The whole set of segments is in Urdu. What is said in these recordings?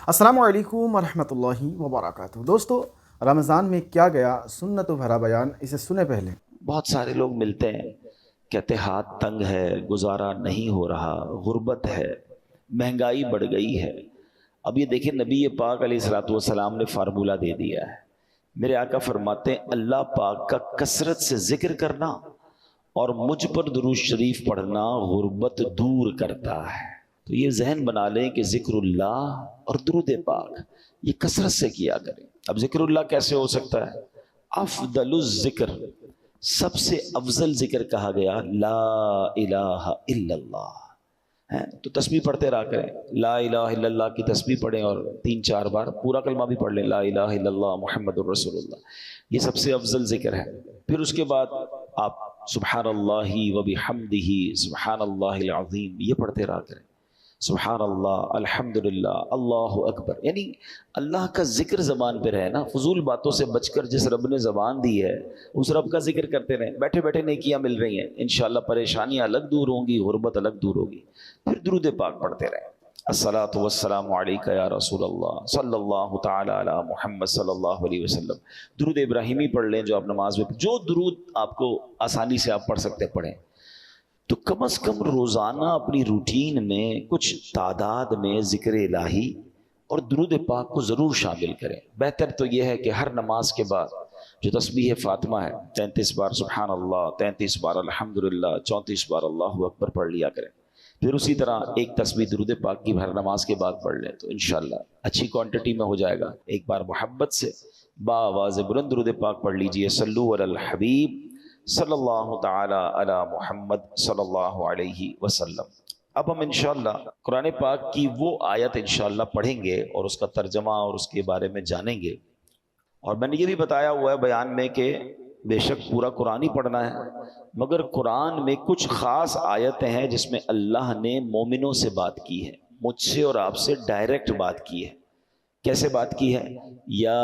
السلام علیکم ورحمۃ اللہ وبرکاتہ۔ دوستو، رمضان میں کیا گیا سنت و بھرا بیان، اسے سنے پہلے۔ بہت سارے لوگ ملتے ہیں، کہتے ہاتھ تنگ ہے، گزارا نہیں ہو رہا، غربت ہے، مہنگائی بڑھ گئی ہے۔ اب یہ دیکھیں، نبی پاک علیہ الصلوۃ والسلام نے فارمولہ دے دیا ہے۔ میرے آقا فرماتے ہیں اللہ پاک کا کثرت سے ذکر کرنا اور مجھ پر درود شریف پڑھنا غربت دور کرتا ہے۔ تو یہ ذہن بنا لیں کہ ذکر اللہ اور درود پاک یہ کثرت سے کیا کریں۔ اب ذکر اللہ کیسے ہو سکتا ہے؟ افضل الذکر، سب سے افضل ذکر کہا گیا لا الہ الا اللہ ہے۔ تو تسبیح پڑھتے رہا کریں، لا الہ الا اللہ کی تسبیح پڑھیں اور 3-4 بار پورا کلمہ بھی پڑھ لیں، لا الہ الا اللہ محمد الرسول اللہ، یہ سب سے افضل ذکر ہے۔ پھر اس کے بعد آپ سبحان اللہ وبحمدہ سبحان اللہ العظیم یہ پڑھتے رہا کریں، سبحان اللہ الحمدللہ اللہ اکبر، یعنی اللہ کا ذکر زبان پہ رہے نا۔ فضول باتوں سے بچ کر جس رب نے زبان دی ہے اس رب کا ذکر کرتے رہیں، بیٹھے بیٹھے نیکیاں مل رہی ہیں، انشاءاللہ پریشانیاں الگ دور ہوں گی، غربت الگ دور ہوگی۔ پھر درود پاک پڑھتے رہیں، الصلاۃ والسلام علیک یا رسول اللہ صلی اللہ تعالی علی محمد صلی اللہ علیہ وسلم۔ درود ابراہیمی پڑھ لیں جو آپ نماز میں، جو درود آپ کو آسانی سے آپ پڑھ سکتے پڑھیں۔ تو کم از کم روزانہ اپنی روٹین میں کچھ تعداد میں ذکر الہی اور درود پاک کو ضرور شامل کریں۔ بہتر تو یہ ہے کہ ہر نماز کے بعد جو تسبیح فاطمہ ہے 33 بار سبحان اللہ، 33 بار الحمدللہ، 34 بار اللہ اکبر پڑھ لیا کریں۔ پھر اسی طرح ایک تسبیح درود پاک کی ہر نماز کے بعد پڑھ لیں تو انشاءاللہ اچھی کوانٹٹی میں ہو جائے گا۔ ایک بار محبت سے باآواز بلند درود پاک پڑھ لیجئے، صلو علی الحبیب صلی اللہ تعالی علی محمد صلی اللہ علیہ وسلم۔ اب ہم انشاءاللہ قرآن پاک کی وہ آیت انشاءاللہ پڑھیں گے اور اس کا ترجمہ اور اس کے بارے میں جانیں گے۔ اور میں نے یہ بھی بتایا ہوا ہے بیان میں کہ بے شک پورا قرآن ہی پڑھنا ہے، مگر قرآن میں کچھ خاص آیتیں ہیں جس میں اللہ نے مومنوں سے بات کی ہے، مجھ سے اور آپ سے ڈائریکٹ بات کی ہے۔ کیسے بات کی ہے؟ یا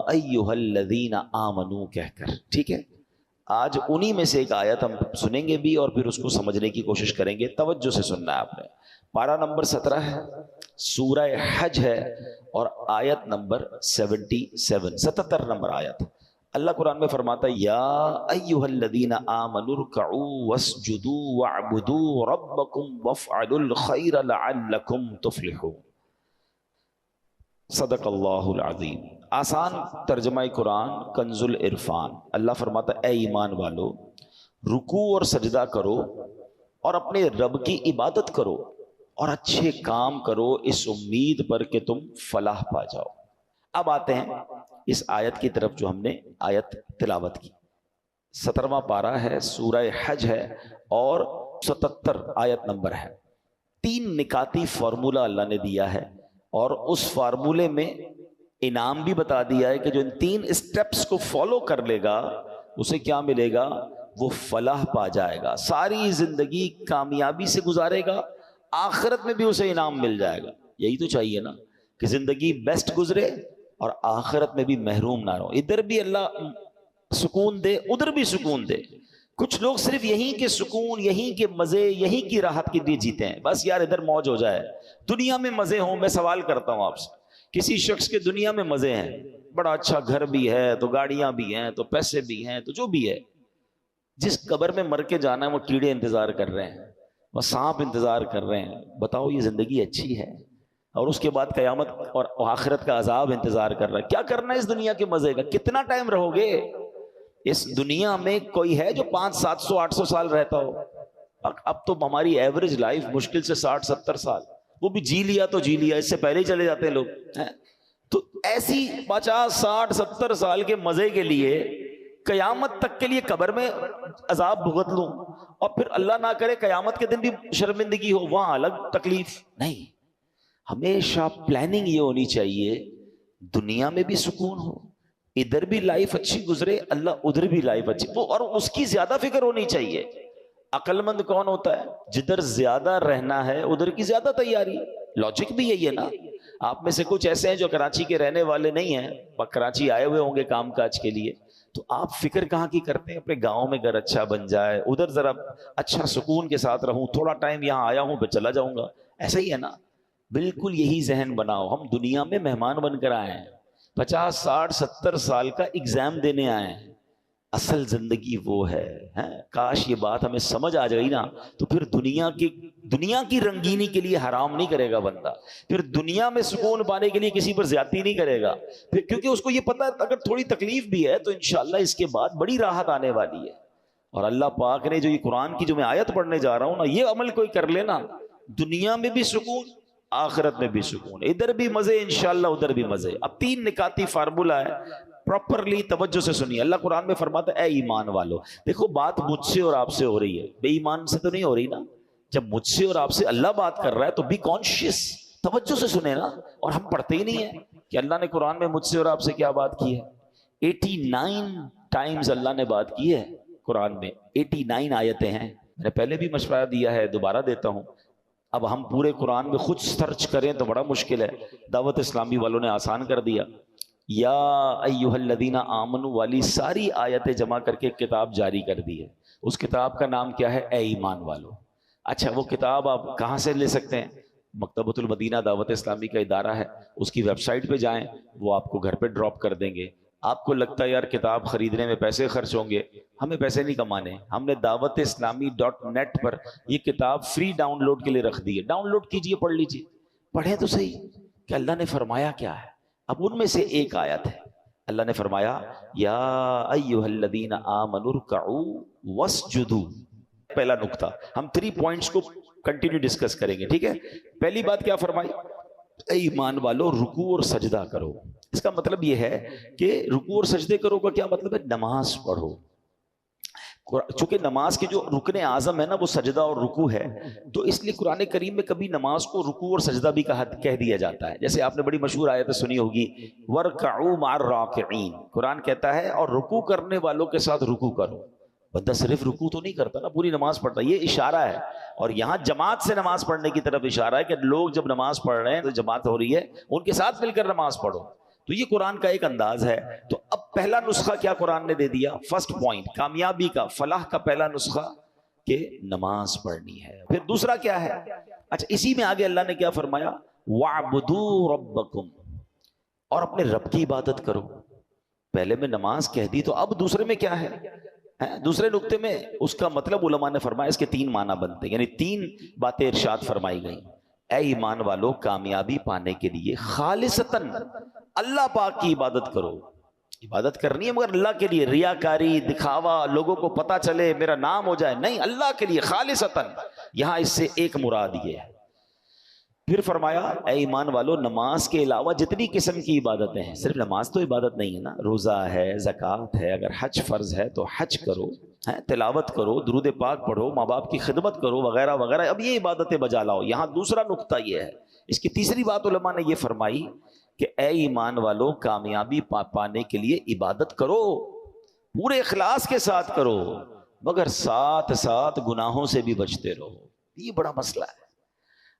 ایھا الذین آمنو کہہ کر، ٹھیک ہے۔ آج انہی میں سے ایک آیت ہم سنیں گے بھی اور پھر اس کو سمجھنے کی کوشش کریں گے۔ توجہ سے سننا ہے آپ نے۔ پارہ نمبر 17 ہے، سورہ حج ہے اور آیت نمبر 77 نمبر آیت۔ اللہ قرآن میں فرماتا ہے یا ایھا الذین آمنوا ارکعوا واسجدوا واعبدوا ربکم وافعلوا الخیر لعلکم تفلحون۔ صدق اللہ العظیم۔ آسان ترجمہ قرآن کنز العرفان۔ اللہ فرماتا ہے اے ایمان والو، رکوع اور سجدہ کرو اور اپنے رب کی عبادت کرو اور اچھے کام کرو اس امید پر کہ تم فلاح پا جاؤ۔ اب آتے ہیں اس آیت کی طرف جو ہم نے آیت تلاوت کی۔ 17واں پارہ ہے، سورہ حج ہے اور 77 آیت نمبر ہے۔ 3 نکاتی فارمولہ اللہ نے دیا ہے اور اس فارمولے میں انعام بھی بتا دیا ہے کہ جو ان 3 اسٹیپس کو فالو کر لے گا اسے کیا ملے گا؟ وہ فلاح پا جائے گا، ساری زندگی کامیابی سے گزارے گا، آخرت میں بھی اسے انعام مل جائے گا۔ یہی تو چاہیے نا کہ زندگی بیسٹ گزرے اور آخرت میں بھی محروم نہ رہو، ادھر بھی اللہ سکون دے ادھر بھی سکون دے۔ کچھ لوگ صرف یہیں کے سکون، یہیں کے مزے، یہیں کی راحت کے لیے جیتے ہیں، بس یار ادھر موج ہو جائے، دنیا میں مزے ہوں۔ میں سوال کرتا ہوں آپ سے، کسی شخص کے دنیا میں مزے ہیں، بڑا اچھا گھر بھی ہے، تو گاڑیاں بھی ہیں، تو پیسے بھی ہیں، تو جو بھی ہے، جس قبر میں مر کے جانا ہے وہ کیڑے انتظار کر رہے ہیں، وہ سانپ انتظار کر رہے ہیں، بتاؤ یہ زندگی اچھی ہے؟ اور اس کے بعد قیامت اور آخرت کا عذاب انتظار کر رہا ہے۔ کیا کرنا ہے اس دنیا کے مزے کا؟ کتنا ٹائم رہو گے اس دنیا میں؟ کوئی ہے جو 500-700-800 سال رہتا ہو؟ اب تو ہماری ایوریج لائف مشکل سے 60-70 سال، وہ بھی جی لیا تو جی لیا، اس سے پہلے ہی چلے جاتے ہیں لوگ۔ تو ایسی 50-60-70 سال کے مزے کے لیے قیامت تک کے لیے قبر میں عذاب بھگت لوں اور پھر اللہ نہ کرے قیامت کے دن بھی شرمندگی ہو، وہاں الگ تکلیف؟ نہیں، ہمیشہ پلاننگ یہ ہونی چاہیے دنیا میں بھی سکون ہو، ادھر بھی لائف اچھی گزرے، اللہ ادھر بھی لائف اچھی، وہ اور اس کی زیادہ فکر ہونی چاہیے۔ عقل مند کون ہوتا ہے؟ جدھر زیادہ رہنا ہے ادھر کی زیادہ تیاری۔ لاجک بھی یہی ہے نا۔ آپ میں سے کچھ ایسے ہیں جو کراچی کے رہنے والے نہیں ہیں، کراچی آئے ہوئے ہوں گے کام کاج کے لیے، تو آپ فکر کہاں کی کرتے ہیں؟ اپنے گاؤں میں گھر اچھا بن جائے، ادھر ذرا اچھا سکون کے ساتھ رہوں، تھوڑا ٹائم یہاں آیا ہوں پھر چلا جاؤں گا، ایسا ہی ہے نا۔ بالکل یہی ذہن بناؤ. ہم دنیا میں مہمان بن کر آئے ہیں, 50 60 70 سال کا ایگزام دینے آئے ہیں. اصل زندگی وہ ہے. کاش یہ بات ہمیں سمجھ آ جائے نا, تو پھر دنیا کی رنگینی کے لیے حرام نہیں کرے گا بندہ, پھر دنیا میں سکون پانے کے لیے کسی پر زیادتی نہیں کرے گا, پھر کیونکہ اس کو یہ پتہ ہے اگر تھوڑی تکلیف بھی ہے تو انشاءاللہ اس کے بعد بڑی راحت آنے والی ہے. اور اللہ پاک نے جو یہ قرآن کی جو میں آیت پڑھنے جا رہا ہوں نا, یہ عمل کوئی کر لینا, دنیا میں بھی سکون, آخرت میں بھی سکون, ادھر بھی مزے انشاءاللہ ادھر بھی مزے. اب 3 نکاتی فارمولہ ہے, پراپرلی توجہ سے سنیے. اللہ قرآن میں فرماتا ہے اے ایمان والو. دیکھو بات مجھ سے اور آپ سے ہو رہی ہے, بے ایمان سے تو نہیں ہو رہی نا. جب مجھ سے اور آپ سے اللہ بات کر رہا ہے تو بی کانشیس, توجہ سے سنیں نا. اور ہم پڑھتے ہی نہیں ہیں کہ اللہ نے قرآن میں مجھ سے اور آپ سے کیا بات کی ہے. 89 ٹائمز اللہ نے بات کی ہے قرآن میں, 89 آیتیں ہیں. میں نے پہلے بھی مشورہ دیا ہے, دوبارہ دیتا ہوں. اب ہم پورے قرآن میں خود سرچ کریں تو بڑا مشکل ہے. دعوت اسلامی والوں نے آسان کر دیا, یا ایھا الذین آمنوا والی ساری آیتیں جمع کر کے ایک کتاب جاری کر دی ہے. اس کتاب کا نام کیا ہے؟ اے ایمان والو. اچھا وہ کتاب آپ کہاں سے لے سکتے ہیں؟ مکتبۃ المدینہ دعوت اسلامی کا ادارہ ہے, اس کی ویب سائٹ پہ جائیں, وہ آپ کو گھر پہ ڈراپ کر دیں گے. آپ کو لگتا ہے یار کتاب خریدنے میں پیسے خرچ ہوں گے, ہمیں پیسے نہیں کمانے. ہم نے دعوت اسلامی .net پر یہ کتاب فری ڈاؤن لوڈ کے لیے رکھ دی ہے. ڈاؤن لوڈ کیجئے, پڑھ لیجئے, پڑھیں تو صحیح کہ اللہ نے فرمایا کیا ہے. اب ان میں سے ایک آیت ہے, اللہ نے فرمایا یا ایھا الذین آمنوا ارکعوا واسجدوا. پہلا نقطہ, ہم 3 پوائنٹس کو کنٹینیو ڈسکس کریں گے, ٹھیک ہے. پہلی بات کیا فرمائی؟ اے ایمان والو رکوع اور سجدہ کرو. اس کا مطلب یہ ہے کہ رکوع اور سجدے کرو کا کیا مطلب ہے؟ نماز پڑھو. چونکہ نماز کے جو رکن اعظم ہے نا وہ سجدہ اور رکوع ہے, تو اس لیے قرآن کریم میں کبھی نماز کو رکوع اور سجدہ بھی کہہ دیا جاتا ہے. جیسے آپ نے بڑی مشہور آیت سنی ہوگی, وَارْكَعُوا مَعَ الرَّاكِعِينَ. قرآن کہتا ہے اور رکوع کرنے والوں کے ساتھ رکوع کرو. بندہ صرف رکوع تو نہیں کرتا نا, پوری نماز پڑھتا. یہ اشارہ ہے, اور یہاں جماعت سے نماز پڑھنے کی طرف اشارہ ہے کہ لوگ جب نماز پڑھ رہے ہیں تو جماعت ہو رہی ہے, ان کے ساتھ مل کر نماز پڑھو. تو یہ قرآن کا ایک انداز ہے. تو اب پہلا نسخہ کیا قرآن نے دے دیا؟ فرسٹ پوائنٹ, کامیابی کا, فلاح کا پہلا نسخہ کہ نماز پڑھنی ہے. پھر دوسرا کیا ہے؟ اچھا اسی میں آگے اللہ نے کیا فرمایا؟ وَاعْبُدُوا رَبَّكُمْ. اور اپنے رب کی عبادت کرو. پہلے میں نماز کہہ دی, تو اب دوسرے میں کیا ہے؟ دوسرے نقطے میں اس کا مطلب علماء نے فرمایا اس کے 3 معنی بنتے ہیں, یعنی 3 باتیں ارشاد فرمائی گئیں. اے ایمان والو کامیابی پانے کے لیے خالصتاً اللہ پاک کی عبادت کرو. عبادت کرنی ہے مگر اللہ کے لیے, ریاکاری, دکھاوا, لوگوں کو پتا چلے میرا نام ہو جائے, نہیں, اللہ کے لیے خالصتاً. یہاں اس سے ایک مراد یہ ہے. پھر فرمایا اے ایمان والو نماز کے علاوہ جتنی قسم کی عبادتیں ہیں, صرف نماز تو عبادت نہیں ہے نا, روزہ ہے, زکوٰۃ ہے, اگر حج فرض ہے تو حج کرو, تلاوت کرو, درود پاک پڑھو, ماں باپ کی خدمت کرو, وغیرہ وغیرہ. اب یہ عبادتیں بجا لاؤ. یہاں دوسرا نقطہ یہ ہے, اس کی تیسری بات علماء نے یہ فرمائی کہ اے ایمان والو کامیابی پانے کے لیے عبادت کرو, پورے اخلاص کے ساتھ کرو, مگر ساتھ ساتھ گناہوں سے بھی بچتے رہو. یہ بڑا مسئلہ ہے.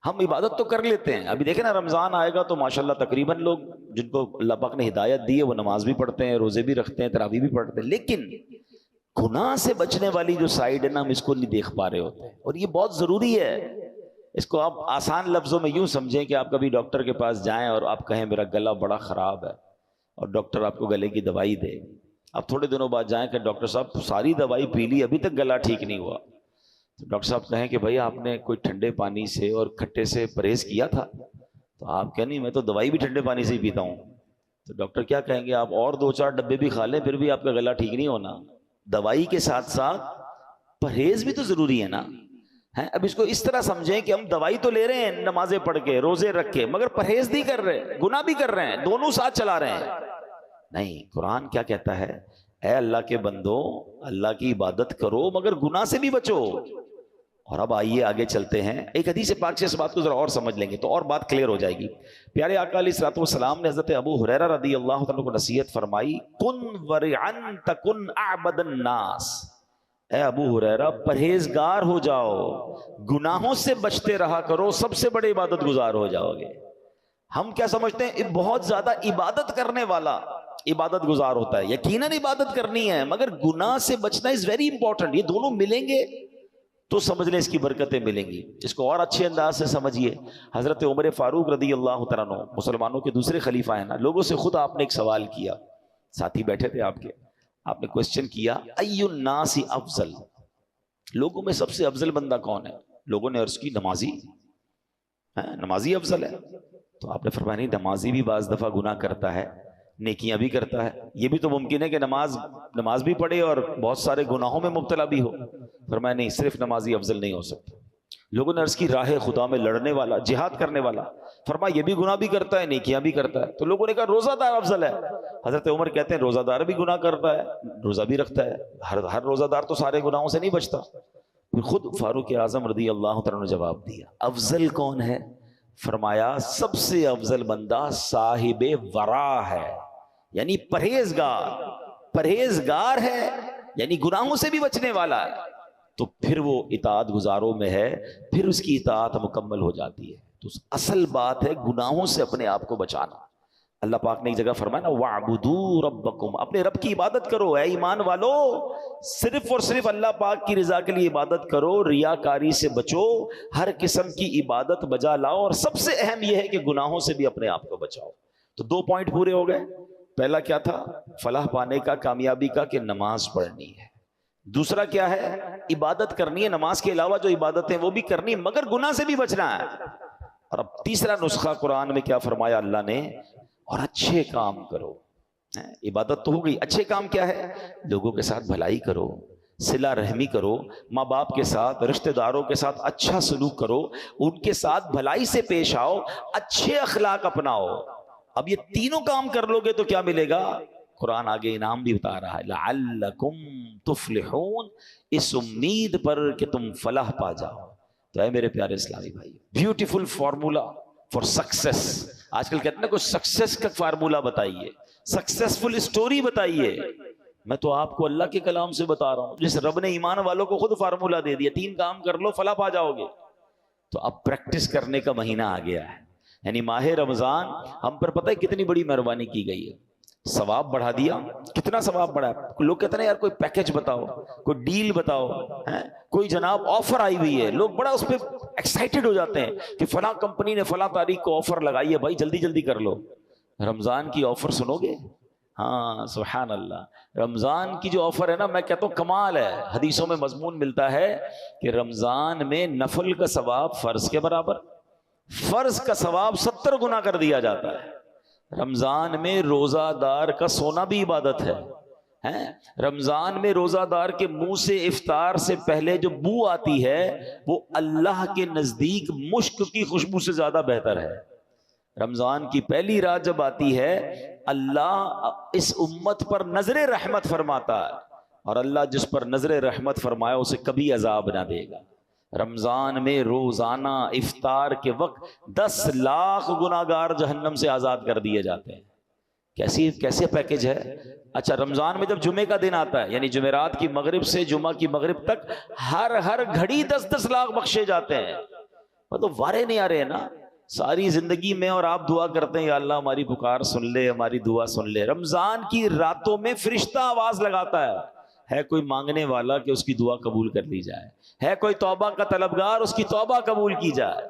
ہم عبادت تو کر لیتے ہیں, ابھی دیکھیں نا رمضان آئے گا تو ماشاءاللہ تقریباً لوگ جن کو اللہ پاک نے ہدایت دی ہے وہ نماز بھی پڑھتے ہیں, روزے بھی رکھتے ہیں, تراویح بھی پڑھتے ہیں, لیکن گناہ سے بچنے والی جو سائیڈ ہے نا ہم اس کو نہیں دیکھ پا رہے ہوتے ہیں, اور یہ بہت ضروری ہے. اس کو آپ آسان لفظوں میں یوں سمجھیں کہ آپ کبھی ڈاکٹر کے پاس جائیں اور آپ کہیں میرا گلا بڑا خراب ہے, اور ڈاکٹر آپ کو گلے کی دوائی دے. آپ تھوڑے دنوں بعد جائیں کہ ڈاکٹر صاحب ساری دوائی پی لی ابھی تک گلا ٹھیک نہیں ہوا. تو ڈاکٹر صاحب کہیں کہ بھائی آپ نے کوئی ٹھنڈے پانی سے اور کھٹے سے پرہیز کیا تھا؟ تو آپ کہیں نہیں, میں تو دوائی بھی ٹھنڈے پانی سے ہی پیتا ہوں. تو ڈاکٹر کیا کہیں گے, آپ اور 2-4 ڈبے بھی کھا لیں پھر بھی آپ کا گلا ٹھیک نہیں ہونا. دوائی کے ساتھ ساتھ پرہیز بھی تو ضروری ہے نا. اب اس کو اس طرح سمجھیں کہ ہم دوائی تو لے رہے ہیں نمازیں پڑھ کے, روزے رکھ کے, مگر پرہیز نہیں کر رہے, گناہ بھی کر رہے ہیں, دونوں ساتھ چلا رہے ہیں. نہیں, قرآن کیا کہتا ہے؟ اے اللہ کے بندو اللہ کی عبادت کرو مگر گناہ سے بھی بچو. اور اب آئیے آگے چلتے ہیں, ایک حدیث پاک سے اس بات کو ذرا اور سمجھ لیں گے تو اور بات کلیئر ہو جائے گی. پیارے آقا علیہ الصلوۃ والسلام نے حضرت ابو ہریرہ رضی اللہ عنہ کو نصیحت فرمائی, کن ورعن تکن اعبد الناس. اے ابو ہریرہ پرہیزگار ہو جاؤ, گناہوں سے بچتے رہا کرو, سب سے بڑے عبادت گزار ہو جاؤ گے. ہم کیا سمجھتے ہیں بہت زیادہ عبادت کرنے والا عبادت گزار ہوتا ہے. یقیناً عبادت کرنی ہے مگر گناہ سے بچنا از ویری امپورٹنٹ. یہ دونوں ملیں گے تو سمجھ لیں اس کی برکتیں ملیں گی. اس کو اور اچھے انداز سے سمجھیے. حضرت عمر فاروق رضی اللہ تعالیٰ عنہ مسلمانوں کے دوسرے خلیفہ ہیں نا, لوگوں سے خود آپ نے ایک سوال کیا, ساتھی بیٹھے تھے آپ کے, آپ نے کوشچن کیا ای الناس افضل, لوگوں میں سب سے افضل بندہ کون ہے؟ لوگوں نے عرض کی نمازی. نمازی افضل ہے؟ تو آپ نے فرمایا نہیں, نمازی بھی بعض دفعہ گناہ کرتا ہے, نیکیاں بھی کرتا ہے. یہ بھی تو ممکن ہے کہ نماز بھی پڑھے اور بہت سارے گناہوں میں مبتلا بھی ہو. فرمایا نہیں, صرف نمازی افضل نہیں ہو سکتا. لوگوں نے عرض کی راہ خدا میں لڑنے والا, جہاد کرنے والا. فرمایا یہ بھی گناہ بھی کرتا ہے, نیکیاں بھی کرتا ہے. تو لوگوں نے کہا روزہ دار افضل ہے. حضرت عمر کہتے ہیں روزہ دار بھی گناہ کرتا ہے, روزہ بھی رکھتا ہے. ہر روزہ دار تو سارے گناہوں سے نہیں بچتا. پھر خود فاروق اعظم رضی اللہ تعالیٰ نے جواب دیا, افضل کون ہے؟ فرمایا سب سے افضل بندہ صاحب ورع ہے, یعنی پرہیزگار ہے, یعنی گناہوں سے بھی بچنے والا ہے. تو پھر وہ اطاعت گزاروں میں ہے, پھر اس کی اطاعت مکمل ہو جاتی ہے. تو اصل بات ہے گناہوں سے اپنے آپ کو بچانا. اللہ پاک نے ایک جگہ فرمایا نا وَاعْبُدُوا رَبَّكُمْ, اپنے رب کی عبادت کرو. اے ایمان والو, صرف اور صرف اللہ پاک کی رضا کے لیے عبادت کرو, ریاکاری سے بچو, ہر قسم کی عبادت بجا لاؤ, اور سب سے اہم یہ ہے کہ گناہوں سے بھی اپنے آپ کو بچاؤ. تو 2 پوائنٹ پورے ہو گئے. پہلا کیا تھا؟ فلاح پانے کا, کامیابی کا, کہ نماز پڑھنی ہے. دوسرا کیا ہے؟ عبادت کرنی ہے, نماز کے علاوہ جو عبادتیں وہ بھی کرنی, مگر گناہ سے بھی بچنا ہے. اور اب تیسرا نسخہ قرآن میں کیا فرمایا اللہ نے؟ اور اچھے کام کرو. عبادت تو ہو گئی, اچھے کام کیا ہے؟ لوگوں کے ساتھ بھلائی کرو, صلہ رحمی کرو, ماں باپ کے ساتھ, رشتہ داروں کے ساتھ اچھا سلوک کرو, ان کے ساتھ بھلائی سے پیش آؤ, اچھے اخلاق اپناؤ. اب یہ تینوں کام کر لو گے تو کیا ملے گا؟ قرآن آگے انعام بھی بتا رہا ہے, لعلکم تفلحون, اس امید پر کہ تم فلاح پا جاؤ. تو اے میرے پیارے اسلامی بھائی, بیوٹیفل فارمولا فار سکسیس. آج کل کہتے ہیں نا کچھ سکسیس کا فارمولا بتائیے, سکسیسفل اسٹوری بتائیے. میں تو آپ کو اللہ کے کلام سے بتا رہا ہوں, جس رب نے ایمان والوں کو خود فارمولا دے دیا, 3 کام کر لو فلاح پا جاؤ گے. تو اب پریکٹس کرنے کا مہینہ آ گیا ہے, یعنی ماہ رمضان ہم پر پتہ ہے کتنی بڑی مہربانی کی گئی ہے. ثواب بڑھا دیا. کتنا ثواب بڑھا ہے؟ لوگ کہتے ہیں یار کوئی پیکج بتاؤ, کوئی ڈیل بتاؤ, کوئی جناب آفر آئی ہوئی ہے. لوگ بڑا اس پہ ایکسائٹڈ ہو جاتے ہیں کہ فلاں کمپنی نے فلاں تاریخ کو آفر لگائی ہے, بھائی جلدی جلدی کر لو. رمضان کی آفر سنو گے؟ ہاں سبحان اللہ, رمضان کی جو آفر ہے نا, میں کہتا ہوں کمال ہے. حدیثوں میں مضمون ملتا ہے کہ رمضان میں نفل کا ثواب فرض کے برابر, فرض کا ثواب 70 گنا کر دیا جاتا ہے. رمضان میں روزہ دار کا سونا بھی عبادت ہے. رمضان میں روزہ دار کے منہ سے افطار سے پہلے جو بو آتی ہے وہ اللہ کے نزدیک مشک کی خوشبو سے زیادہ بہتر ہے. رمضان کی پہلی رات جب آتی ہے, اللہ اس امت پر نظر رحمت فرماتا ہے, اور اللہ جس پر نظر رحمت فرمایا اسے کبھی عذاب نہ دے گا. رمضان میں روزانہ افطار کے وقت 10 لاکھ گناہگار جہنم سے آزاد کر دیے جاتے ہیں. کیسے پیکج ہے؟ اچھا, رمضان میں جب جمعے کا دن آتا ہے, یعنی جمعرات کی مغرب سے جمعہ کی مغرب تک ہر گھڑی 10 لاکھ بخشے جاتے ہیں. مطلب وارے نہیں آ رہے ہیں نا ساری زندگی میں, اور آپ دعا کرتے ہیں یا اللہ ہماری پکار سن لے, ہماری دعا سن لے. رمضان کی راتوں میں فرشتہ آواز لگاتا ہے کوئی مانگنے والا کہ اس کی دعا قبول کر لی جائے, ہے کوئی توبہ کا طلبگار اس کی توبہ قبول کی جائے.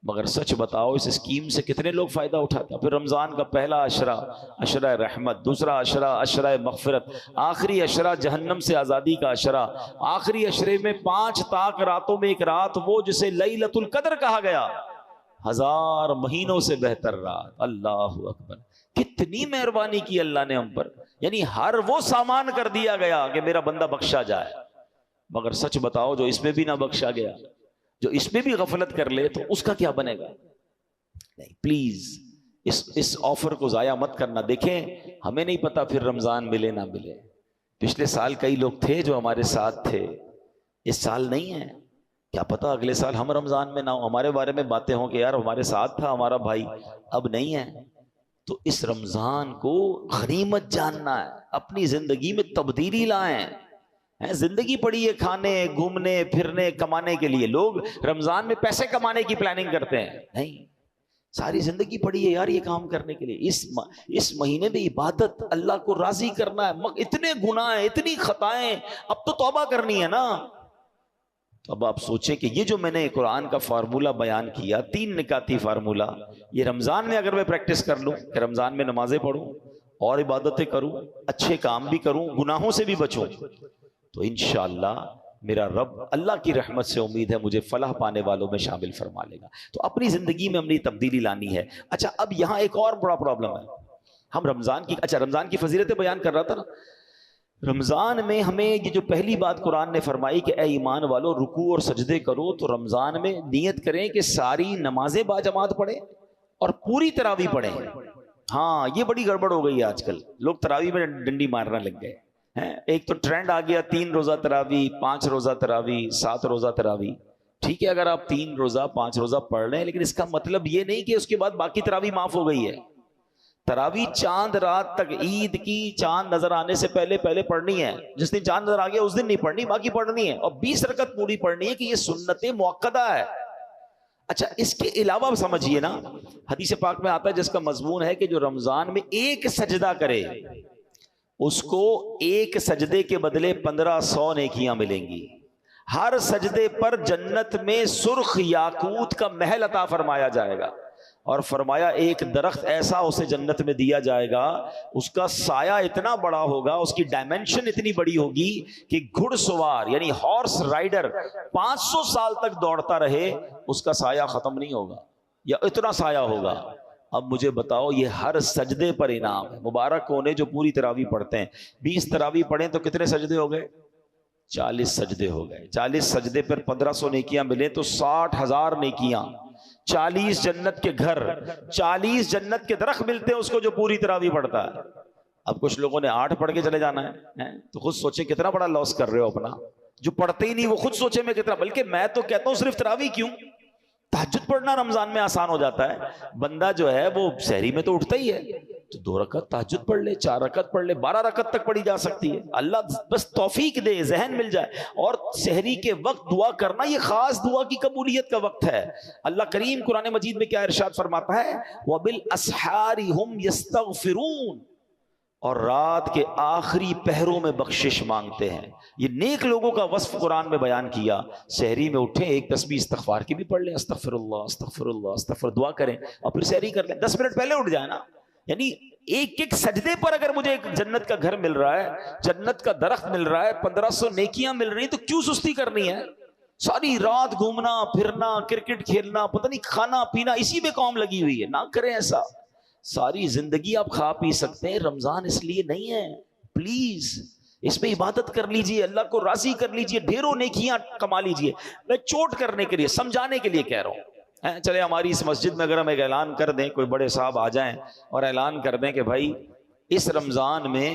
مگر سچ بتاؤ اس اسکیم سے کتنے لوگ فائدہ اٹھاتے ہیں؟ پھر رمضان کا پہلا عشرہ عشرہ رحمت, دوسرا عشرہ عشرہ مغفرت, آخری عشرہ جہنم سے آزادی کا عشرہ, آخری عشرے میں 5 طاق راتوں میں ایک رات, وہ جسے لیلۃ القدر کہا گیا, 1000 مہینوں سے بہتر رات. اللہ اکبر, کتنی مہربانی کی اللہ نے ہم پر. یعنی ہر وہ سامان کر دیا گیا کہ میرا بندہ بخشا جائے. مگر سچ بتاؤ جو اس میں بھی نہ بخشا گیا, جو اس میں بھی غفلت کر لے, تو اس کا کیا بنے گا؟ نہیں, پلیز اس آفر کو ضائع مت کرنا. دیکھیں ہمیں نہیں پتا پھر رمضان ملے نہ ملے. پچھلے سال کئی لوگ تھے جو ہمارے ساتھ تھے, اس سال نہیں ہے. کیا پتا اگلے سال ہم رمضان میں نہ ہوں, ہمارے بارے میں باتیں ہوں کہ یار ہمارے ساتھ تھا ہمارا بھائی, اب نہیں ہے. تو اس رمضان کو غنیمت جاننا ہے, اپنی زندگی میں تبدیلی لائیں. زندگی پڑی ہے کھانے گھومنے پھرنے کمانے کے لیے. لوگ رمضان میں پیسے کمانے کی پلاننگ کرتے ہیں, نہیں, ساری زندگی پڑی ہے یار یہ کام کرنے کے لیے. اس مہینے میں عبادت, اللہ کو راضی کرنا ہے. اتنے گناہ ہیں, اتنی خطائیں, اب تو توبہ کرنی ہے نا. تو اب آپ سوچیں کہ یہ جو میں نے قرآن کا فارمولہ بیان کیا، 3 نکاتی فارمولہ، یہ رمضان میں اگر میں پریکٹس کر لوں کہ رمضان میں نمازیں پڑھوں اور عبادتیں کروں، اچھے کام بھی کروں، گناہوں سے بھی بچوں، تو انشاءاللہ میرا رب اللہ کی رحمت سے امید ہے مجھے فلاح پانے والوں میں شامل فرما لے گا۔ تو اپنی زندگی میں ہم نے تبدیلی لانی ہے۔ اچھا، اب یہاں ایک اور بڑا پرابلم ہے، ہم رمضان کی فضیلتیں بیان کر رہا تھا نا۔ رمضان میں ہمیں یہ جو پہلی بات قرآن نے فرمائی کہ اے ایمان والو رکوع اور سجدے کرو، تو رمضان میں نیت کریں کہ ساری نمازیں باجماعت پڑھیں اور پوری تراویح پڑھیں۔ ہاں، یہ بڑی گڑبڑ ہو گئی ہے آج کل، لوگ تراویح میں ڈنڈی مارنے لگ گئے ہیں۔ ایک تو ٹرینڈ آ گیا 3 روزہ تراویح، 5 روزہ تراویح، 7 روزہ تراویح۔ ٹھیک ہے، اگر آپ 3 روزہ 5 روزہ پڑھ رہے ہیں، لیکن اس کا مطلب یہ نہیں کہ اس کے بعد باقی تراویح معاف ہو گئی ہے۔ تراویح چاند رات تک، عید کی چاند نظر آنے سے پہلے پڑھنی ہے۔ جس دن چاند نظر آ گیا اس دن نہیں پڑھنی، باقی پڑھنی ہے، اور 20 رکعت پوری پڑھنی ہے کہ یہ سنت موقدہ ہے۔ اچھا، اس کے علاوہ آپ سمجھیے نا، حدیث پاک میں آتا ہے جس کا مضمون ہے کہ جو رمضان میں ایک سجدہ کرے اس کو ایک سجدے کے بدلے 1500 نیکیاں ملیں گی۔ ہر سجدے پر جنت میں سرخ یاقوت کا محل عطا فرمایا جائے گا، اور فرمایا ایک درخت ایسا اسے جنت میں دیا جائے گا، اس کا سایہ اتنا بڑا ہوگا، اس کی ڈائمنشن اتنی بڑی ہوگی کہ گھڑ سوار یعنی ہارس رائڈر 500 سال تک دوڑتا رہے اس کا سایہ ختم نہیں ہوگا، یا اتنا سایہ ہوگا۔ اب مجھے بتاؤ، یہ ہر سجدے پر انعام ہے۔ مبارک کونے جو پوری تراویح پڑھتے ہیں، 20 تراویح پڑھیں تو کتنے سجدے ہو گئے؟ 40 سجدے ہو گئے۔ 40 سجدے پر 1500 نیکیاں ملیں تو 60,000 نیکیاں، 40 جنت کے گھر، 40 جنت کے درخت ملتے ہیں اس کو جو پوری تراویح پڑھتا ہے۔ اب کچھ لوگوں نے 8 پڑھ کے چلے جانا ہے، تو خود سوچیں کتنا بڑا لاس کر رہے ہو اپنا۔ جو پڑھتے ہی نہیں وہ خود سوچیں میں کتنا، بلکہ میں تو کہتا ہوں صرف تراویح کیوں، تہجد پڑھنا رمضان میں آسان ہو جاتا ہے۔ بندہ جو ہے وہ سحری میں تو اٹھتا ہی ہے، تو 2 رکعت تہجد پڑھ لے، 4 رکعت پڑھ لے، 12 رکعت تک پڑھی جا سکتی ہے۔ اللہ بس توفیق دے، ذہن مل جائے۔ اور سحری کے وقت دعا کرنا یہ خاص دعا کی قبولیت کا وقت ہے۔ اللہ کریم قرآن مجید میں کیا ارشاد فرماتا ہے؟ وَبِالْأَسْحَارِ هُمْ يَسْتَغْفِرُونَ، اور رات کے آخری پہروں میں بخشش مانگتے ہیں۔ یہ نیک لوگوں کا وصف قرآن میں بیان کیا۔ سحری میں اٹھیں، ایک تسبیح استغفار کی بھی پڑھ لیں، استغفر اللہ استغفر اللہ استغفر، دعا کریں اور پھر سحری کر لیں۔ 10 منٹ پہلے اٹھ جائیں نا۔ یعنی ایک ایک سجدے پر اگر مجھے ایک جنت کا گھر مل رہا ہے، جنت کا درخت مل رہا ہے، 1500 نیکیاں مل رہی، تو کیوں سستی کرنی ہے؟ ساری رات گھومنا پھرنا، کرکٹ کھیلنا، پتہ نہیں کھانا پینا، اسی میں قوم لگی ہوئی ہے۔ نہ کریں ایسا۔ ساری زندگی آپ کھا پی سکتے ہیں، رمضان اس لیے نہیں ہے۔ پلیز اس میں عبادت کر لیجئے، اللہ کو راضی کر لیجئے، ڈھیروں نیکیاں کما لیجئے۔ میں چوٹ کرنے کے لیے، سمجھانے کے لیے کہہ رہا ہوں۔ چلے ہماری اس مسجد میں اگر ہم ایک اعلان کر دیں، کوئی بڑے صاحب آ جائیں اور اعلان کر دیں کہ بھائی اس رمضان میں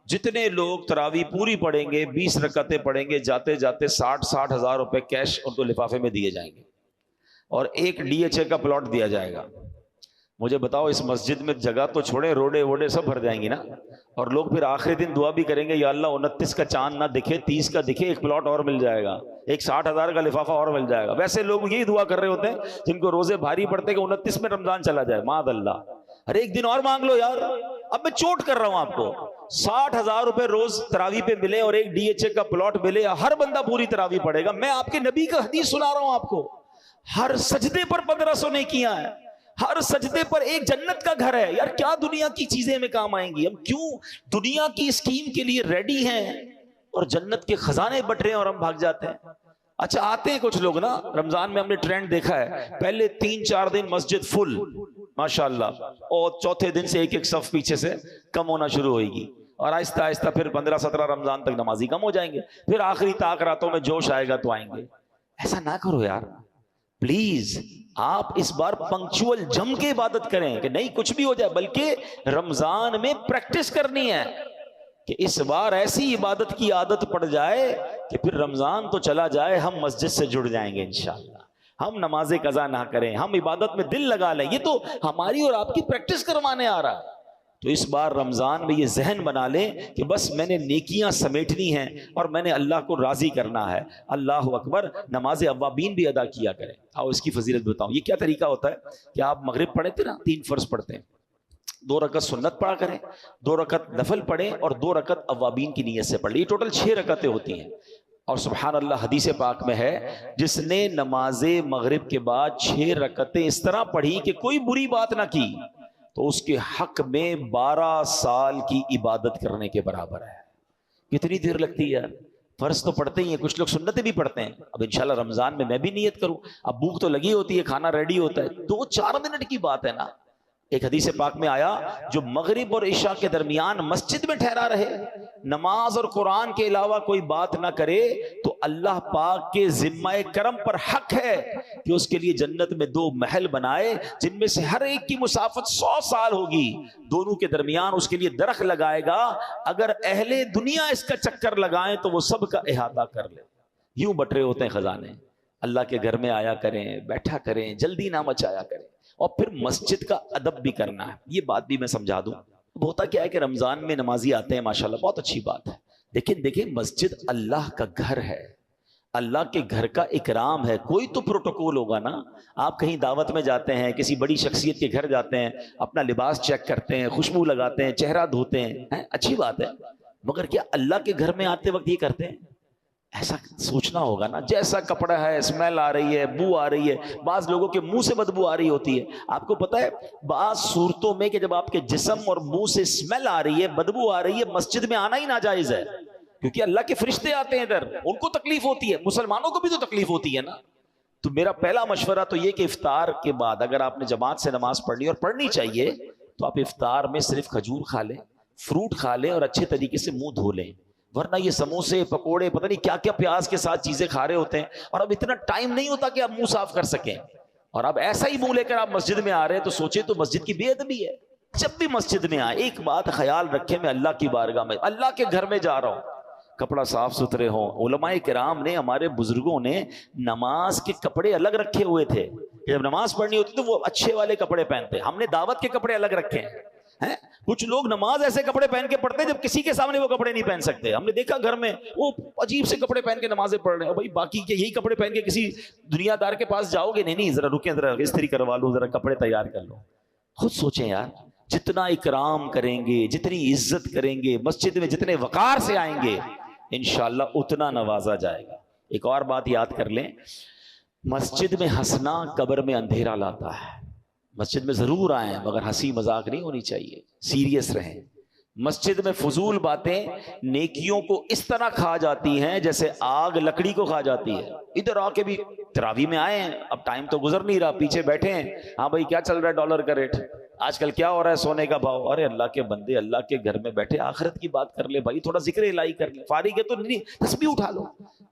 جتنے لوگ تراویح پوری پڑھیں گے، 20 رکعتیں پڑھیں گے، جاتے جاتے 60 ہزار روپے کیش ان کو لفافے میں دیے جائیں گے، اور ایک DHA کا پلاٹ دیا جائے گا۔ مجھے بتاؤ، اس مسجد میں جگہ تو چھوڑے، روڈے ووڈے سب بھر جائیں گی نا؟ اور لوگ پھر آخری دن دعا بھی کریں گے، یا اللہ 29 کا چاند نہ دکھے، 30 کا دکھے، ایک پلاٹ اور مل جائے گا، ایک 60,000 کا لفافہ اور مل جائے گا۔ ویسے لوگ یہی دعا کر رہے ہوتے ہیں جن کو روزے بھاری پڑتے ہیں کہ 29 میں رمضان چلا جائے، معاذ اللہ۔ ارے ایک دن اور مانگ لو یار۔ اب میں چوٹ کر رہا ہوں آپ کو، 60,000 روپے روز تراویح پہ ملے اور ایک DHA کا پلاٹ ملے، ہر بندہ پوری تراویح پڑھے گا۔ میں آپ کے نبی کا حدیث سنا رہا ہوں آپ کو، ہر سجدے پر 1500 نیکیاں ہیں، ہر سجدے پر ایک جنت کا گھر ہے۔ یار کیا دنیا کی چیزیں میں کام آئیں گی؟ ہم کیوں دنیا کی اسکیم کے لیے ریڈی ہیں اور جنت کے خزانے بٹ رہے ہیں اور ہم بھاگ جاتے ہیں؟ اچھا، آتے ہیں کچھ لوگ نا، رمضان میں ہم نے ٹرینڈ دیکھا ہے، پہلے 3-4 دن مسجد فل ماشاءاللہ، اور چوتھے دن سے ایک ایک صف پیچھے سے کم ہونا شروع ہوئے گی، اور آہستہ آہستہ پھر 15-17 رمضان تک نمازی کم ہو جائیں گے، پھر آخری طاق راتوں میں جوش آئے گا تو آئیں گے۔ ایسا نہ کرو یار پلیز۔ آپ اس بار پنکچول جم کے عبادت کریں کہ نہیں کچھ بھی ہو جائے، بلکہ رمضان میں پریکٹس کرنی ہے کہ اس بار ایسی عبادت کی عادت پڑ جائے کہ پھر رمضان تو چلا جائے، ہم مسجد سے جڑ جائیں گے انشاءاللہ، ہم نماز قضا نہ کریں، ہم عبادت میں دل لگا لیں۔ یہ تو ہماری اور آپ کی پریکٹس کروانے آ رہا ہے۔ تو اس بار رمضان میں یہ ذہن بنا لیں کہ بس میں نے نیکیاں سمیٹنی ہیں اور میں نے اللہ کو راضی کرنا ہے۔ اللہ اکبر۔ نماز اوابین بھی ادا کیا کریں۔ آؤ اس کی فضیلت بتاؤں۔ یہ کیا طریقہ ہوتا ہے کہ آپ مغرب پڑھے تھے نا، 3 فرض پڑھتے ہیں، 2 رکعت سنت پڑھا کریں، 2 رکعت نفل پڑھیں اور 2 رکعت اوابین کی نیت سے پڑھ لیں۔ یہ ٹوٹل 6 رکعتیں ہوتی ہیں، اور سبحان اللہ حدیث پاک میں ہے جس نے نماز مغرب کے بعد 6 رکعتیں اس طرح پڑھی کہ کوئی بری بات نہ کی تو اس کے حق میں 12 سال کی عبادت کرنے کے برابر ہے۔ کتنی دیر لگتی ہے؟ فرض تو پڑھتے ہی ہیں، کچھ لوگ سنتیں بھی پڑھتے ہیں۔ اب انشاءاللہ رمضان میں بھی نیت کروں، اب بھوک تو لگی ہوتی ہے، کھانا ریڈی ہوتا ہے، 2-4 منٹ کی بات ہے نا۔ ایک حدیث پاک میں آیا جو مغرب اور عشاء کے درمیان مسجد میں ٹھہرا رہے، نماز اور قرآن کے علاوہ کوئی بات نہ کرے تو اللہ پاک کے ذمہ کرم پر حق ہے کہ اس کے لیے جنت میں 2 محل بنائے جن میں سے ہر ایک کی مسافت 100 سال ہوگی، دونوں کے درمیان اس کے لیے درخت لگائے گا، اگر اہل دنیا اس کا چکر لگائیں تو وہ سب کا احاطہ کر لے۔ یوں بٹرے ہوتے ہیں خزانے۔ اللہ کے گھر میں آیا کریں، بیٹھا کریں، جلدی نہ مچایا کریں، اور پھر مسجد کا ادب بھی کرنا ہے۔ یہ بات بھی میں سمجھا دوں۔ ہوتا کیا ہے کہ رمضان میں نمازی آتے ہیں ماشاءاللہ، بہت اچھی بات ہے، لیکن دیکھیں مسجد اللہ کا گھر ہے، اللہ کے گھر کا اکرام ہے، کوئی تو پروٹوکول ہوگا نا۔ آپ کہیں دعوت میں جاتے ہیں، کسی بڑی شخصیت کے گھر جاتے ہیں، اپنا لباس چیک کرتے ہیں، خوشبو لگاتے ہیں، چہرہ دھوتے ہیں، اچھی بات ہے، مگر کیا اللہ کے گھر میں آتے وقت یہ کرتے ہیں؟ ایسا سوچنا ہوگا نا، جیسا کپڑا ہے، اسمیل آ رہی ہے، بو آ رہی ہے، بعض لوگوں کے منہ سے بدبو آ رہی ہوتی ہے۔ آپ کو پتا ہے بعض صورتوں میں کہ جب آپ کے جسم اور منہ سے اسمیل آ رہی ہے، بدبو آ رہی ہے، مسجد میں آنا ہی ناجائز ہے، کیونکہ اللہ کے فرشتے آتے ہیں ادھر، ان کو تکلیف ہوتی ہے، مسلمانوں کو بھی تو تکلیف ہوتی ہے نا۔ تو میرا پہلا مشورہ تو یہ کہ افطار کے بعد اگر آپ نے جماعت سے نماز پڑھنی اور پڑھنی چاہیے تو آپ افطار میں صرف کھجور کھا لیں، فروٹ کھا لیں اور اچھے طریقے سے منہ دھو لیں، ورنہ یہ سموسے پکوڑے پتہ نہیں کیا کیا پیاز کے ساتھ چیزیں کھا رہے ہوتے ہیں، اور اب اتنا ٹائم نہیں ہوتا کہ آپ منہ صاف کر سکیں، اور اب ایسا ہی منہ لے کر آپ مسجد میں آ رہے ہیں تو سوچیں تو مسجد کی بے ادبی ہے۔ جب بھی مسجد میں آئے ایک بات خیال رکھیں، میں اللہ کی بارگاہ میں اللہ کے گھر میں جا رہا ہوں، کپڑا صاف ستھرے ہوں۔ علماء کرام نے، ہمارے بزرگوں نے نماز کے کپڑے الگ رکھے ہوئے تھے، جب نماز پڑھنی ہوتی تو وہ اچھے والے کپڑے پہنتے، ہم نے دعوت کے کپڑے الگ رکھے ہیں۔ کچھ لوگ نماز ایسے کپڑے پہن کے پڑھتے ہیں جب کسی کے سامنے وہ کپڑے نہیں پہن سکتے، ہم نے دیکھا گھر میں وہ عجیب سے کپڑے پہن کے نمازیں پڑھ رہے ہیں، بھائی باقی کے یہی کپڑے پہن کے کسی دنیا دار کے پاس جاؤ گے؟ نہیں، ذرا رکیں، ذرا استری کروا لو، ذرا کپڑے تیار کر لو۔ خود سوچیں یار، جتنا اکرام کریں گے، جتنی عزت کریں گے، مسجد میں جتنے وقار سے آئیں گے، انشاءاللہ اتنا نوازا جائے گا۔ ایک اور بات یاد کر لیں، مسجد میں ہنسنا قبر میں اندھیرا لاتا ہے۔ مسجد میں ضرور آئیں مگر ہنسی مذاق نہیں ہونی چاہیے، سیریس رہیں۔ مسجد میں فضول باتیں نیکیوں کو اس طرح کھا جاتی ہیں جیسے آگ لکڑی کو کھا جاتی ہے۔ ادھر آ کے بھی تراویح میں آئے ہیں، اب ٹائم تو گزر نہیں رہا، پیچھے بیٹھے ہیں، ہاں بھائی کیا چل رہا ہے ڈالر کا ریٹ، آج کل کیا ہو رہا ہے سونے کا بھاؤ؟ ارے اللہ کے بندے، اللہ کے گھر میں بیٹھے آخرت کی بات کر لے بھائی، تھوڑا ذکر الہی کر لے، فارغ ہے تو نہیں تسبیح اٹھا لو،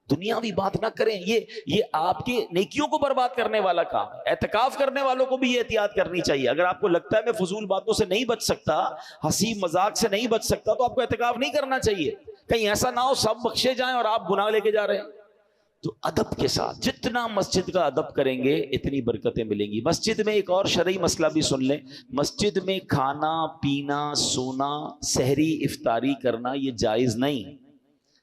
دنیاوی بات نہ کریں، یہ آپ کی نیکیوں کو برباد کرنے والا کام ہے۔ اعتکاف کرنے والوں کو بھی یہ احتیاط کرنی چاہیے، اگر آپ کو لگتا ہے میں فضول باتوں سے نہیں بچ سکتا، ہنسی مذاق سے نہیں بچ سکتا، تو آپ کو اعتکاف نہیں کرنا چاہیے، کہیں ایسا نہ ہو سب بخشے جائیں اور آپ گناہ لے کے جا رہے ہیں۔ تو ادب کے ساتھ جتنا مسجد کا ادب کریں گے اتنی برکتیں ملیں گی۔ مسجد میں ایک اور شرعی مسئلہ بھی سن لیں، مسجد میں کھانا پینا، سونا، سحری افطاری کرنا یہ جائز نہیں،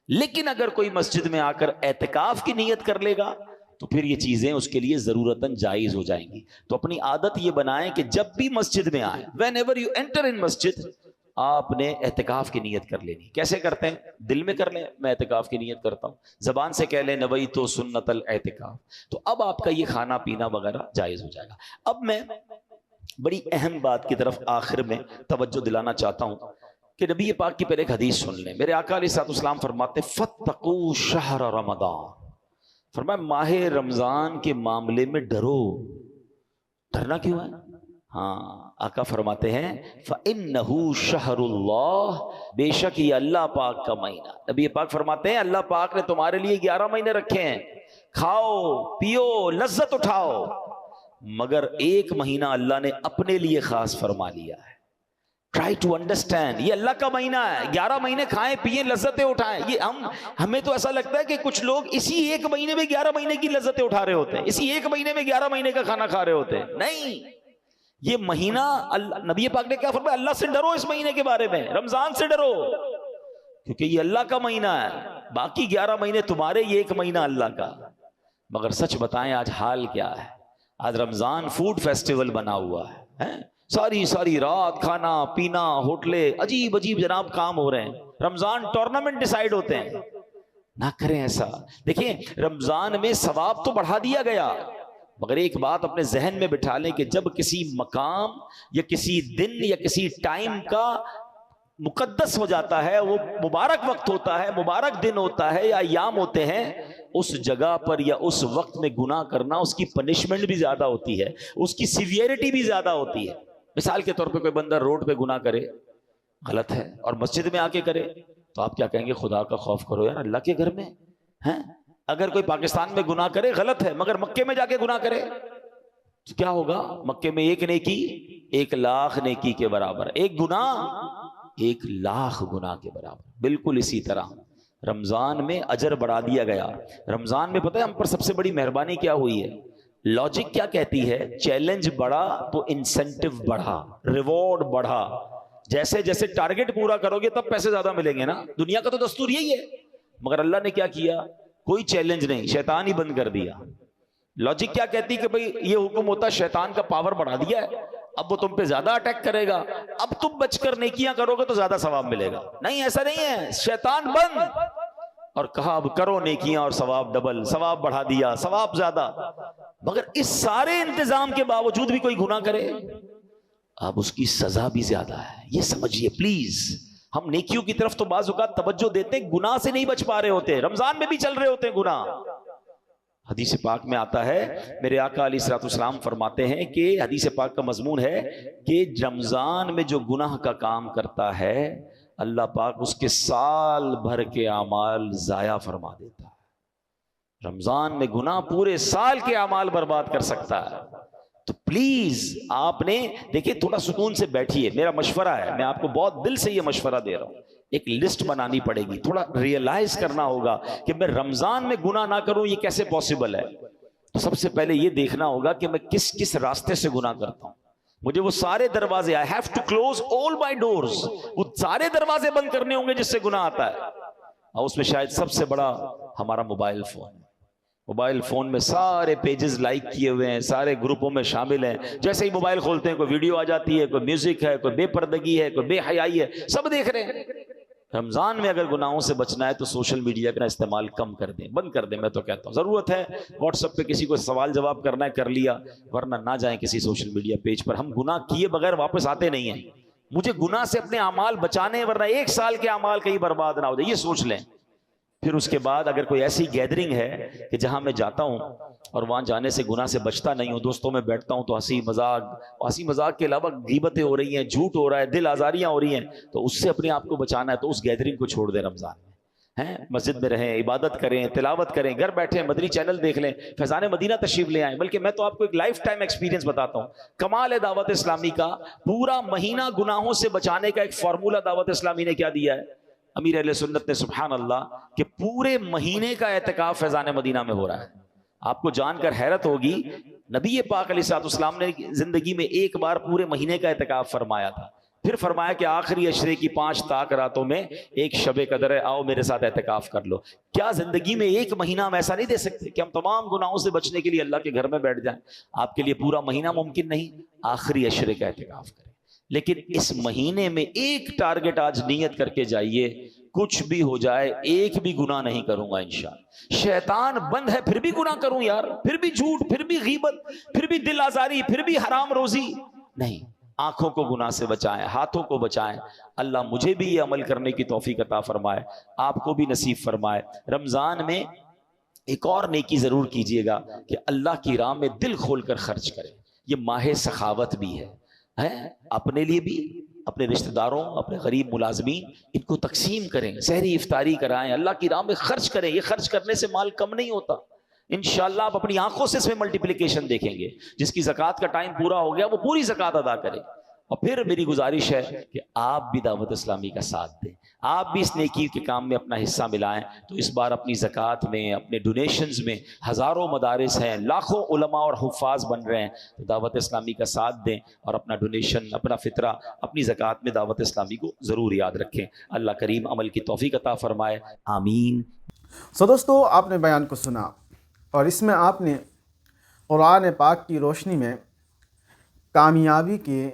لیکن اگر کوئی مسجد میں آ کر اعتکاف کی نیت کر لے گا تو پھر یہ چیزیں اس کے لیے ضرورتاً جائز ہو جائیں گی۔ تو اپنی عادت یہ بنائیں کہ جب بھی مسجد میں آئیں، whenever you enter in مسجد، آپ نے اعتکاف کی نیت کر لینی۔ کیسے کرتے ہیں؟ دل میں کر لیں میں اعتکاف کی نیت کرتا ہوں، زبان سے کہہ لیں نویت سنت الاعتکاف، تو اب آپ کا یہ کھانا پینا وغیرہ جائز ہو جائے گا۔ اب میں بڑی اہم بات کی طرف آخر میں توجہ دلانا چاہتا ہوں کہ نبی پاک کی پہلے ایک حدیث سن لیں۔ میرے آقا علیہ الصلوۃ والسلام فرماتے ہیں فاتقوا شہر رمضان، فرمایا ماہ رمضان کے معاملے میں ڈرو۔ ڈرنا کیوں ہے؟ ہاں، آقا فرماتے ہیں فَإِنَّهُ شَهْرُ اللَّهِ، بے شک یہ اللہ پاک کا مہینہ۔ نبی پاک فرماتے ہیں اللہ پاک نے تمہارے لیے 11 مہینے رکھے ہیں، کھاؤ پیو لذت اٹھاؤ، مگر ایک مہینہ اللہ نے اپنے لیے خاص فرما لیا ہے۔ ٹرائی ٹو انڈرسٹینڈ، یہ اللہ کا مہینہ ہے، 11 مہینے کھائیں پیئیں لذتیں اٹھائیں۔ یہ ہمیں تو ایسا لگتا ہے کہ کچھ لوگ اسی ایک مہینے میں 11 مہینے کی لذتیں اٹھا رہے ہوتے ہیں، اسی ایک مہینے میں 11 مہینے کا کھانا کھا رہے ہوتے ہیں۔ نہیں، یہ مہینہ نبی پاک نے کیا فرمایا؟ اللہ سے ڈرو، اس مہینے کے بارے میں رمضان سے ڈرو، کیونکہ یہ اللہ کا مہینہ ہے، باقی 11 مہینے تمہارے، یہ ایک مہینہ اللہ کا۔ مگر سچ بتائیں آج حال کیا ہے؟ آج رمضان فوڈ فیسٹیول بنا ہوا ہے، ساری رات کھانا پینا، ہوٹلیں، عجیب عجیب جناب کام ہو رہے ہیں۔ رمضان ٹورنامنٹ ڈیسائیڈ ہوتے ہیں، نہ کریں ایسا. دیکھیں رمضان میں ثواب تو بڑھا دیا گیا، مگر ایک بات اپنے ذہن میں بٹھا لیں کہ جب کسی مقام یا کسی دن یا کسی ٹائم کا مقدس ہو جاتا ہے، وہ مبارک وقت ہوتا ہے، مبارک دن ہوتا ہے یا ایام ہوتے ہیں، اس جگہ پر یا اس وقت میں گناہ کرنا اس کی پنشمنٹ بھی زیادہ ہوتی ہے، اس کی سیویرٹی بھی زیادہ ہوتی ہے. مثال کے طور پہ کوئی بندہ روڈ پہ گناہ کرے، غلط ہے، اور مسجد میں آ کے کرے، تو آپ کیا کہیں گے؟ خدا کا خوف کرو یار، اللہ کے گھر میں ہیں. اگر کوئی پاکستان میں گناہ کرے غلط ہے، مگر مکے میں جا کے گناہ کرے تو کیا ہوگا؟ مکے میں ایک نیکی 1,00,000 نیکی کے برابر، ایک گناہ 1,00,000 گناہ کے برابر. بالکل اسی طرح رمضان میں اجر بڑھا دیا گیا. رمضان میں پتہ ہے ہم پر سب سے بڑی مہربانی کیا ہوئی ہے؟ لاجک کیا کہتی ہے؟ چیلنج بڑھا تو انسینٹیو بڑھا، ریوارڈ بڑھا. جیسے جیسے ٹارگٹ پورا کرو گے تب پیسے زیادہ ملیں گے نا. دنیا کا تو دستور یہی ہے، مگر اللہ نے کیا کیا؟ کوئی چیلنج نہیں، شیطان ہی بند کر دیا. لاجک کیا کہتی کہ بھئی یہ حکم ہوتا، شیطان کا پاور بڑھا دیا ہے، اب وہ تم پہ زیادہ اٹیک کرے گا، اب تم بچ کر نیکیاں کرو گے تو زیادہ ثواب ملے گا. نہیں، ایسا نہیں ہے، شیطان بند. اور کہا اب کرو نیکیاں اور ثواب ڈبل، ثواب بڑھا دیا، ثواب زیادہ. مگر اس سارے انتظام کے باوجود بھی کوئی گناہ کرے، اب اس کی سزا بھی زیادہ ہے. یہ سمجھیے پلیز. ہم نیکیوں کی طرف تو بعض اوقات توجہ دیتے ہیں، گناہ سے نہیں بچ پا رہے ہوتے. رمضان میں بھی چل رہے ہوتے ہیں گناہ. حدیث پاک میں آتا ہے، میرے آقا علیہ الصلوۃ والسلام فرماتے ہیں کہ حدیث پاک کا مضمون ہے کہ رمضان میں جو گناہ کا کام کرتا ہے، اللہ پاک اس کے سال بھر کے اعمال ضائع فرما دیتا ہے. رمضان میں گناہ پورے سال کے اعمال برباد کر سکتا ہے. تو پلیز آپ نے دیکھیں، تھوڑا سکون سے بیٹھیے. میرا مشورہ ہے، میں آپ کو بہت دل سے یہ مشورہ دے رہا ہوں. ایک لسٹ بنانی پڑے گی، تھوڑا ریئلائز کرنا ہوگا کہ میں رمضان میں گناہ نہ کروں، یہ کیسے پاسبل ہے. تو سب سے پہلے یہ دیکھنا ہوگا کہ میں کس کس راستے سے گناہ کرتا ہوں. مجھے وہ سارے دروازے، I have to close all my doors، وہ سارے دروازے بند کرنے ہوں گے جس سے گناہ آتا ہے. اور اس میں شاید سب سے بڑا ہمارا موبائل فون. موبائل فون میں سارے پیجز لائک کیے ہوئے ہیں، سارے گروپوں میں شامل ہیں. جیسے ہی موبائل کھولتے ہیں کوئی ویڈیو آ جاتی ہے، کوئی میوزک ہے، کوئی بے پردگی ہے، کوئی بے حیائی ہے، سب دیکھ رہے ہیں. رمضان میں اگر گناہوں سے بچنا ہے تو سوشل میڈیا کا استعمال کم کر دیں، بند کر دیں. میں تو کہتا ہوں ضرورت ہے واٹس ایپ پہ کسی کو سوال جواب کرنا ہے کر لیا، ورنہ نہ جائیں کسی سوشل میڈیا پیج پر. ہم گناہ کیے بغیر واپس آتے نہیں ہیں. مجھے گناہ سے اپنے اعمال بچانے، ورنہ 1 سال کے اعمال کہیں برباد نہ ہو جائے، یہ سوچ لیں. پھر اس کے بعد اگر کوئی ایسی گیدرنگ ہے کہ جہاں میں جاتا ہوں اور وہاں جانے سے گناہ سے بچتا نہیں ہوں، دوستوں میں بیٹھتا ہوں تو ہنسی مذاق کے علاوہ غیبتیں ہو رہی ہیں، جھوٹ ہو رہا ہے، دل آزاریاں ہو رہی ہیں، تو اس سے اپنے آپ کو بچانا ہے تو اس گیدرنگ کو چھوڑ دیں. رمضان میں ہیں، مسجد میں رہیں، عبادت کریں، تلاوت کریں، گھر بیٹھیں مدنی چینل دیکھ لیں، فیضان مدینہ تشریف لے آئیں. بلکہ میں تو آپ کو ایک لائف ٹائم ایکسپیرینس بتاتا ہوں. کمال ہے دعوت اسلامی کا، پورا مہینہ گناہوں سے بچانے کا ایک فارمولہ دعوت اسلامی نے کیا دیا ہے. امیر اہل سنت نے سبحان اللہ کہ پورے مہینے کا اعتکاف فیضان مدینہ میں ہو رہا ہے. آپ کو جان کر حیرت ہوگی، نبی پاک علیہ الصلوۃ والسلام نے زندگی میں ایک بار پورے مہینے کا اعتکاف فرمایا تھا. پھر فرمایا کہ آخری عشرے کی 5 طاق راتوں میں ایک شب قدر ہے، آؤ میرے ساتھ اعتکاف کر لو. کیا زندگی میں ایک مہینہ ہم ایسا نہیں دے سکتے کہ ہم تمام گناہوں سے بچنے کے لیے اللہ کے گھر میں بیٹھ جائیں؟ آپ کے لیے پورا مہینہ ممکن نہیں، آخری عشرے کا اعتکاف کریں. لیکن اس مہینے میں ایک ٹارگٹ آج نیت کر کے جائیے، کچھ بھی ہو جائے ایک بھی گناہ نہیں کروں گا انشاءاللہ. شیطان بند ہے پھر بھی گناہ کروں یار، پھر بھی جھوٹ، پھر بھی غیبت، پھر بھی دل آزاری، پھر بھی حرام روزی نہیں. آنکھوں کو گناہ سے بچائیں، ہاتھوں کو بچائیں. اللہ مجھے بھی یہ عمل کرنے کی توفیق عطا فرمائے، آپ کو بھی نصیب فرمائے. رمضان میں ایک اور نیکی ضرور کیجئے گا کہ اللہ کی راہ میں دل کھول کر خرچ کریں. یہ ماہ سخاوت بھی ہے، اپنے لیے بھی، اپنے رشتہ داروں، اپنے غریب ملازمین، ان کو تقسیم کریں، سحری افطاری کرائیں، اللہ کی راہ میں خرچ کریں. یہ خرچ کرنے سے مال کم نہیں ہوتا. انشاءاللہ آپ اپنی آنکھوں سے اس میں ملٹیپلیکیشن دیکھیں گے. جس کی زکوٰۃ کا ٹائم پورا ہو گیا وہ پوری زکوٰۃ ادا کرے. اور پھر میری گزارش ہے کہ آپ بھی دعوت اسلامی کا ساتھ دیں، آپ بھی اس نیکی کے کام میں اپنا حصہ ملائیں. تو اس بار اپنی زکوٰۃ میں، اپنے ڈونیشنز میں، ہزاروں مدارس ہیں، لاکھوں علماء اور حفاظ بن رہے ہیں، تو دعوت اسلامی کا ساتھ دیں اور اپنا ڈونیشن، اپنا فطرہ، اپنی زکوٰۃ میں دعوت اسلامی کو ضرور یاد رکھیں. اللہ کریم عمل کی توفیق عطا فرمائے، آمین. دوستو، آپ نے بیان کو سنا اور اس میں آپ نے قرآن پاک کی روشنی میں کامیابی کے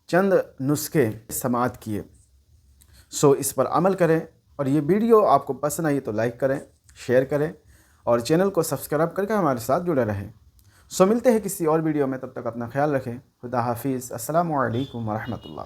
چند نسخے سماعت کیے. اس پر عمل کریں اور یہ ویڈیو آپ کو پسند آئی تو لائک کریں، شیئر کریں اور چینل کو سبسکرائب کر کے ہمارے ساتھ جڑے رہیں۔ ملتے ہیں کسی اور ویڈیو میں، تب تک اپنا خیال رکھیں۔ خدا حافظ۔ السلام علیکم ورحمۃ اللہ۔